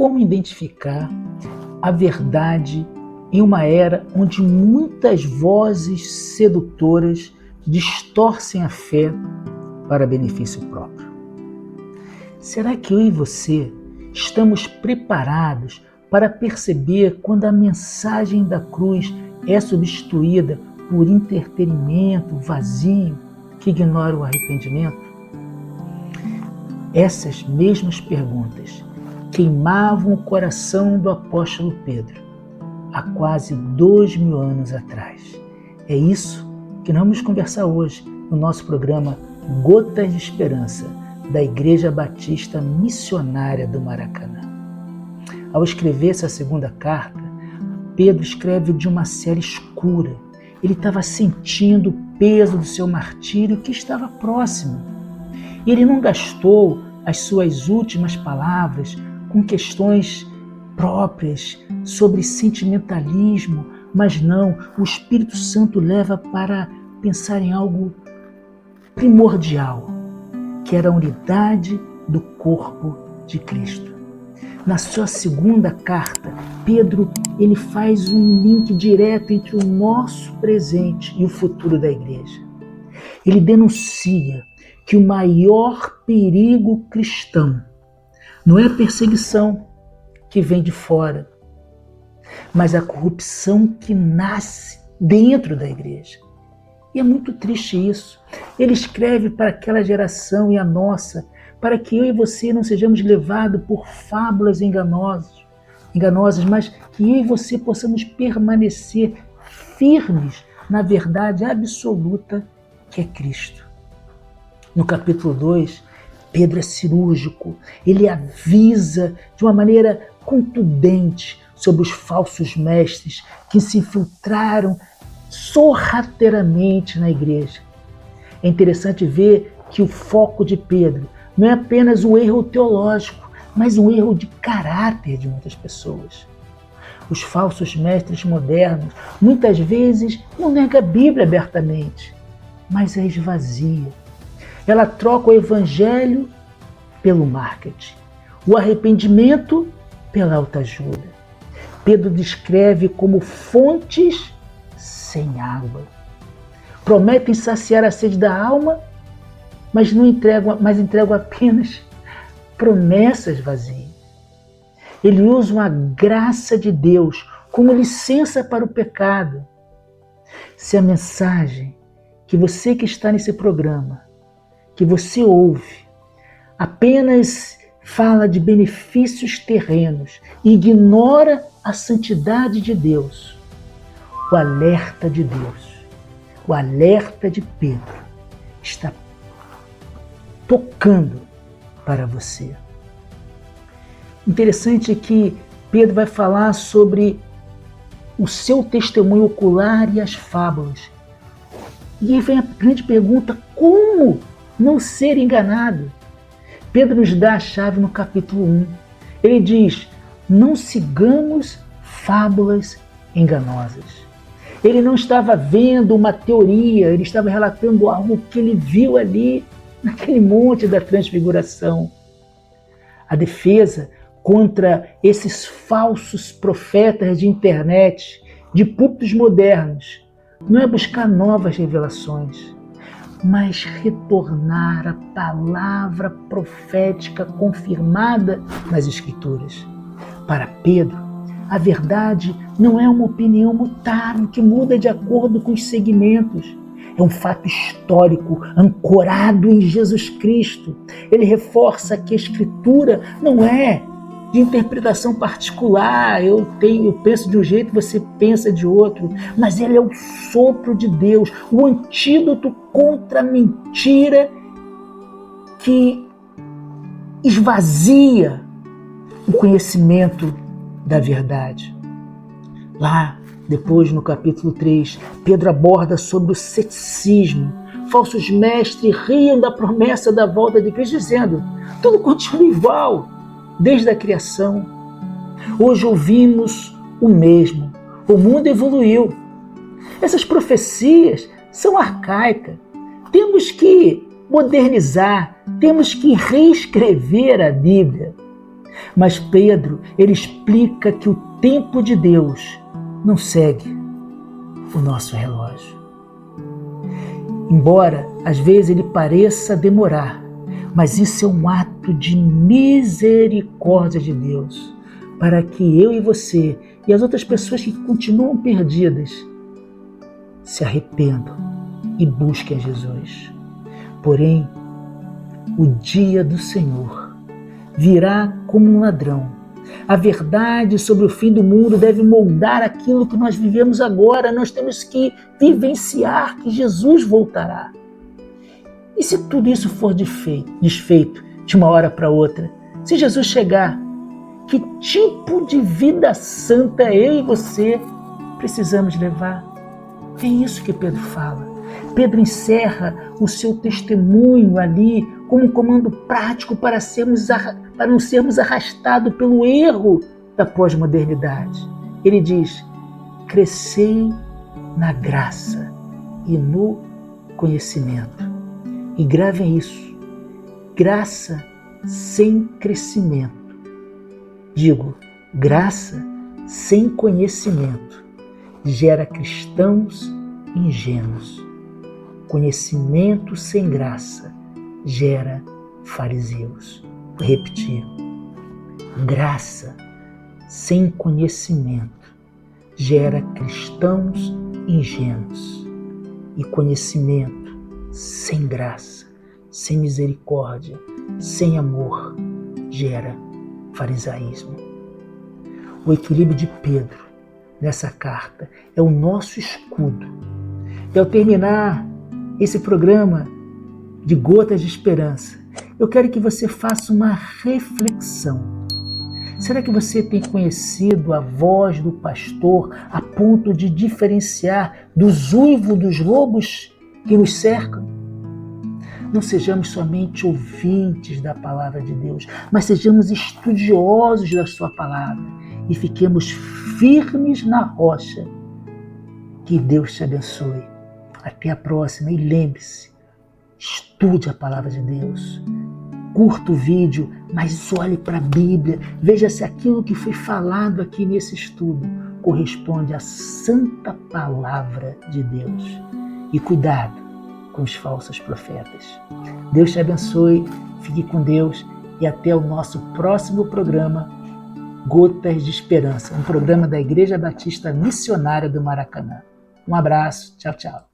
Como identificar a verdade em uma era onde muitas vozes sedutoras distorcem a fé para benefício próprio? Será que eu e você estamos preparados para perceber quando a mensagem da cruz é substituída por entretenimento vazio que ignora o arrependimento? Essas mesmas perguntas queimavam o coração do apóstolo Pedro há quase 2000 anos atrás. É isso que nós vamos conversar hoje no nosso programa Gotas de Esperança, da Igreja Batista Missionária do Maracanã. Ao escrever essa segunda carta, Pedro escreve de uma série escura. Ele estava sentindo o peso do seu martírio que estava próximo. E ele não gastou as suas últimas palavras com questões próprias sobre sentimentalismo, mas não, o Espírito Santo leva para pensar em algo primordial, que era a unidade do corpo de Cristo. Na sua segunda carta, Pedro ele faz um link direto entre o nosso presente e o futuro da igreja. Ele denuncia que o maior perigo cristão não é a perseguição que vem de fora, mas a corrupção que nasce dentro da igreja. E é muito triste isso. Ele escreve para aquela geração e a nossa, para que eu e você não sejamos levados por fábulas enganosas, mas que eu e você possamos permanecer firmes na verdade absoluta que é Cristo. No capítulo 2, Pedro é cirúrgico, ele avisa de uma maneira contundente sobre os falsos mestres que se infiltraram sorrateiramente na igreja. É interessante ver que o foco de Pedro não é apenas um erro teológico, mas um erro de caráter de muitas pessoas. Os falsos mestres modernos muitas vezes não negam a Bíblia abertamente, mas a esvazia. Ela troca o evangelho pelo marketing, o arrependimento pela autoajuda. Pedro descreve como fontes sem água. Prometem saciar a sede da alma, mas entregam apenas promessas vazias. Ele usa a graça de Deus como licença para o pecado. Se a mensagem que você que está nesse programa, que você ouve, apenas fala de benefícios terrenos e ignora a santidade de Deus, o alerta de Deus, o alerta de Pedro está tocando para você. Interessante que Pedro vai falar sobre o seu testemunho ocular e as fábulas. E aí vem a grande pergunta: como não ser enganado? Pedro nos dá a chave no capítulo 1. Ele diz: não sigamos fábulas enganosas. Ele não estava vendo uma teoria, ele estava relatando algo que ele viu ali naquele monte da transfiguração. A defesa contra esses falsos profetas de internet, de púlpitos modernos, não é buscar novas revelações, mas retornar à palavra profética confirmada nas Escrituras. Para Pedro, a verdade não é uma opinião mutável que muda de acordo com os segmentos. É um fato histórico, ancorado em Jesus Cristo. Ele reforça que a Escritura não é de interpretação particular. Eu penso de um jeito, você pensa de outro. Mas ele é o sopro de Deus, o antídoto contra a mentira que esvazia o conhecimento da verdade. Lá, depois, no capítulo 3, Pedro aborda sobre o ceticismo. Falsos mestres riam da promessa da volta de Cristo, dizendo: tudo continua igual, desde a criação. Hoje ouvimos o mesmo. O mundo evoluiu. Essas profecias são arcaicas. Temos que modernizar, temos que reescrever a Bíblia. Mas Pedro, ele explica que o tempo de Deus não segue o nosso relógio. Embora às vezes ele pareça demorar, mas isso é um ato de misericórdia de Deus, para que eu e você e as outras pessoas que continuam perdidas se arrependam e busquem a Jesus. Porém, o dia do Senhor virá como um ladrão. A verdade sobre o fim do mundo deve moldar aquilo que nós vivemos agora. Nós temos que vivenciar que Jesus voltará. E se tudo isso for desfeito de uma hora para outra? Se Jesus chegar, que tipo de vida santa eu e você precisamos levar? É isso que Pedro fala. Pedro encerra o seu testemunho ali como um comando prático para não sermos arrastados pelo erro da pós-modernidade. Ele diz: crescei na graça e no conhecimento. E gravem isso: graça sem crescimento. Digo, graça sem conhecimento gera cristãos ingênuos. Conhecimento sem graça gera fariseus. Vou repetir. Graça sem conhecimento gera cristãos ingênuos. E conhecimento sem graça, sem misericórdia, sem amor, gera farisaísmo. O equilíbrio de Pedro nessa carta é o nosso escudo. E ao terminar esse programa de Gotas de Esperança, eu quero que você faça uma reflexão. Será que você tem conhecido a voz do pastor a ponto de diferenciar dos uivos dos lobos que nos cercam? Não sejamos somente ouvintes da palavra de Deus, mas sejamos estudiosos da sua palavra e fiquemos firmes na rocha. Que Deus te abençoe. Até a próxima e lembre-se, estude a palavra de Deus. Curta o vídeo, mas olhe para a Bíblia. Veja se aquilo que foi falado aqui nesse estudo corresponde à santa palavra de Deus. E cuidado com os falsos profetas. Deus te abençoe, fique com Deus e até o nosso próximo programa, Gotas de Esperança, um programa da Igreja Batista Missionária do Maracanã. Um abraço, tchau, tchau.